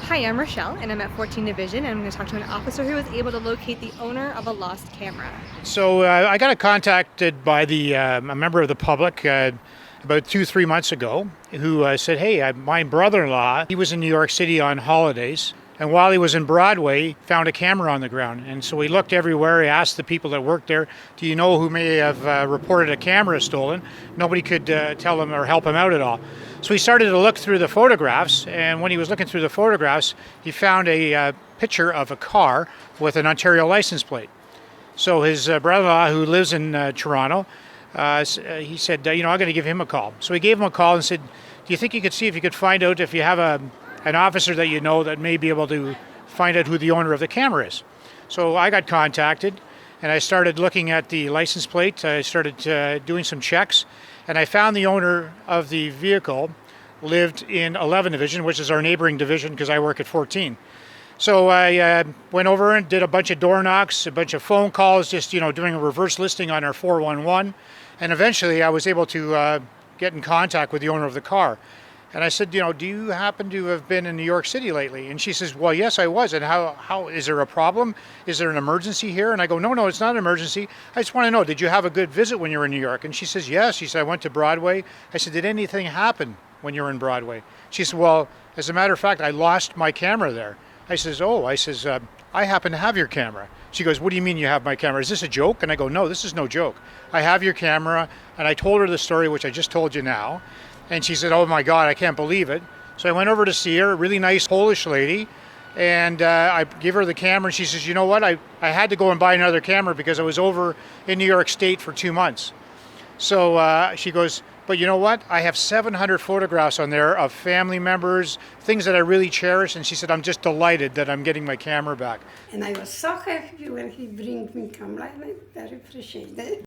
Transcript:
Hi, I'm Rochelle, and I'm at 14 Division, and I'm going to talk to an officer who was able to locate the owner of a lost camera. So I got contacted by a member of the public about 3 months ago who said, hey, my brother-in-law, he was in New York City on holidays, and while he was in Broadway, found a camera on the ground. And so he looked everywhere. He asked the people that worked there, do you know who may have reported a camera stolen? Nobody could tell him or help him out at all. So he started to look through the photographs, and when he was looking through the photographs, he found a picture of a car with an Ontario license plate. So his brother-in-law, who lives in Toronto, he said, I'm going to give him a call. So he gave him a call and said, do you think you could see if you could find out if you have an officer that you know that may be able to find out who the owner of the camera is? So I got contacted, and I started looking at the license plate. I started doing some checks, and I found the owner of the vehicle lived in 11 Division, which is our neighboring division because I work at 14. So I went over and did a bunch of door knocks, a bunch of phone calls, just doing a reverse listing on our 411, and eventually I was able to get in contact with the owner of the car. And I said, do you happen to have been in New York City lately? And she says, well, yes, I was. And how is there a problem? Is there an emergency here? And I go, no, it's not an emergency. I just want to know, did you have a good visit when you were in New York? And she says, yes. She said, I went to Broadway. I said, did anything happen when you were in Broadway? She said, well, as a matter of fact, I lost my camera there. I says, I happen to have your camera. She goes, what do you mean you have my camera? Is this a joke? And I go, no, this is no joke. I have your camera. And I told her the story, which I just told you now. And she said, oh my God, I can't believe it. So I went over to see her, a really nice Polish lady. And I gave her the camera. And she says, you know what? I had to go and buy another camera because I was over in New York State for 2 months. So she goes, but you know what? I have 700 photographs on there of family members, things that I really cherish. And she said, I'm just delighted that I'm getting my camera back. And I was so happy when he bring me camera, and I very appreciate it.